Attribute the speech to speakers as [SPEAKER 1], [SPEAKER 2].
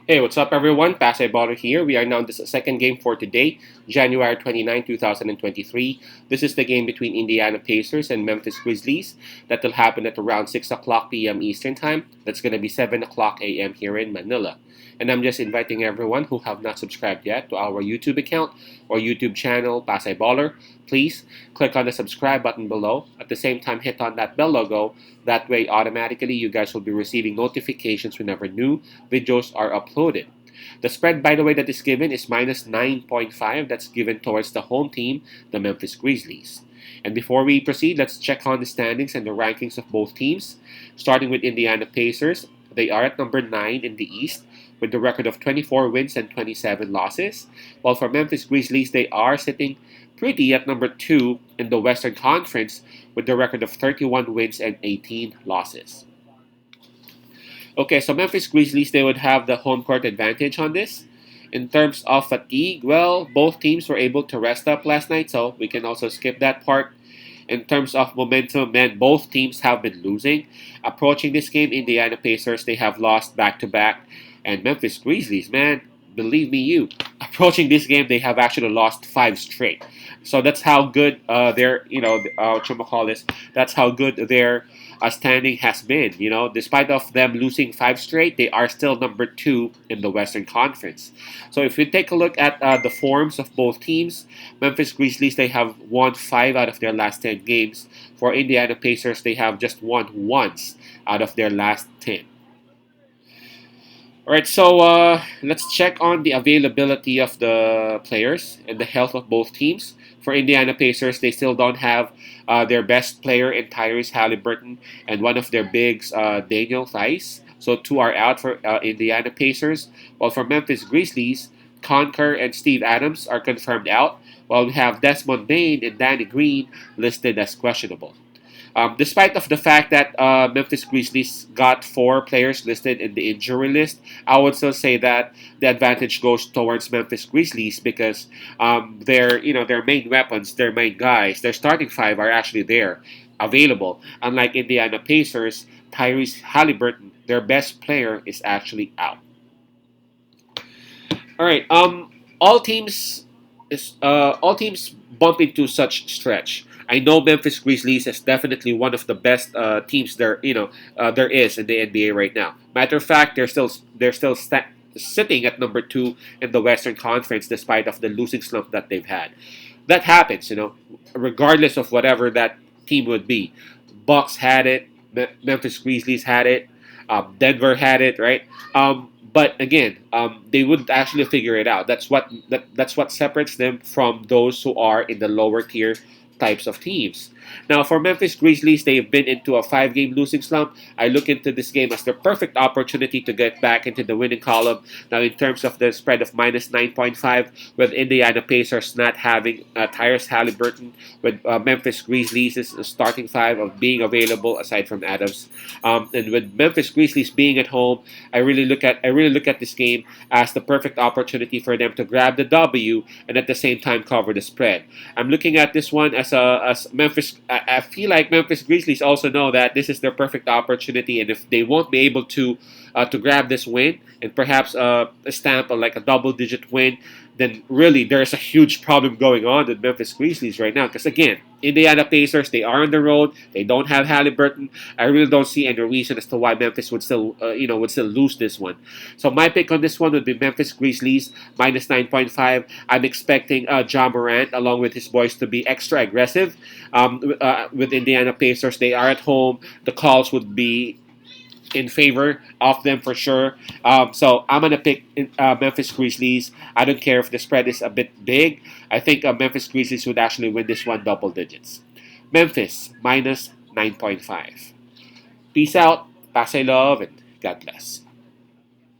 [SPEAKER 1] Hey, what's up, everyone? Pasay Baller here. We are now in the second game for today, January 29, 2023. This is the game between Indiana Pacers and Memphis Grizzlies that will happen at around 6 o'clock p.m. Eastern Time. That's going to be 7 o'clock a.m. here in Manila. And I'm just inviting everyone who have not subscribed yet to our YouTube account or YouTube channel, Pasay Baller. Please click on the subscribe button below. At the same time, hit on that bell logo. That way, automatically, you guys will be receiving notifications whenever new videos are uploaded. The spread, by the way, that is given is minus 9.5. That's given towards the home team, the Memphis Grizzlies. And before we proceed, let's check on the standings and the rankings of both teams. Starting with Indiana Pacers, they are at number 9 in the East with the record of 24 wins and 27 losses. While for Memphis Grizzlies, they are sitting pretty at number 2 in the Western Conference with the record of 31 wins and 18 losses. Okay, so Memphis Grizzlies, they would have the home court advantage on this. In terms of fatigue, well, both teams were able to rest up last night, so we can also skip that part. In terms of momentum, man, both teams have been losing. Approaching this game, Indiana Pacers, they have lost back-to-back. And Memphis Grizzlies, man, believe me you, approaching this game, they have actually lost 5 straight. So that's how good that's how good their standing has been. Despite of them losing 5 straight, they are still number 2 in the Western Conference. So if we take a look at the forms of both teams, Memphis Grizzlies, they have won 5 out of their last 10 games. For Indiana Pacers, they have just won once out of their last 10. All right, so let's check on the availability of the players and the health of both teams. For Indiana Pacers, they still don't have their best player in Tyrese Halliburton and one of their bigs, Daniel Theis. So two are out for Indiana Pacers. While for Memphis Grizzlies, Conker and Steve Adams are confirmed out, while we have Desmond Bain and Danny Green listed as questionable. Despite of the fact that Memphis Grizzlies got 4 players listed in the injury list, I would still say that the advantage goes towards Memphis Grizzlies because their main weapons, their main guys, their starting 5 are actually there, available. Unlike Indiana Pacers, Tyrese Halliburton, their best player, is actually out. All right. All teams bump into such stretch. I know Memphis Grizzlies is definitely one of the best teams there is in the NBA right now. Matter of fact, they're still sitting at number 2 in the Western Conference despite of the losing slump that they've had. That happens, regardless of whatever that team would be. Bucks had it, Memphis Grizzlies had it, Denver had it, right? But again, they would actually figure it out. That's what separates them from those who are in the lower tier types of teams. Now, for Memphis Grizzlies, they've been into a 5-game losing slump. I look into this game as the perfect opportunity to get back into the winning column. Now, in terms of the spread of minus 9.5, with Indiana Pacers not having Tyrese Halliburton, with Memphis Grizzlies' starting 5 of being available aside from Adams, and with Memphis Grizzlies being at home, I really look at this game as the perfect opportunity for them to grab the W and at the same time cover the spread. I'm looking at this one as Memphis. I feel like Memphis Grizzlies also know that this is their perfect opportunity, and if they won't be able to grab this win and perhaps stamp like a double-digit win, then really there's a huge problem going on with Memphis Grizzlies right now. Because again, Indiana Pacers, they are on the road. They don't have Halliburton. I really don't see any reason as to why Memphis would still lose this one. So my pick on this one would be Memphis Grizzlies minus 9.5. I'm expecting Ja Morant along with his boys to be extra aggressive. With Indiana Pacers, they are at home. The calls would be in favor of them for sure. So I'm gonna pick Memphis Grizzlies. I don't care if the spread is a bit big. I think Memphis Grizzlies would actually win this one double digits. Memphis minus 9.5. Peace out, pass I love, and God bless.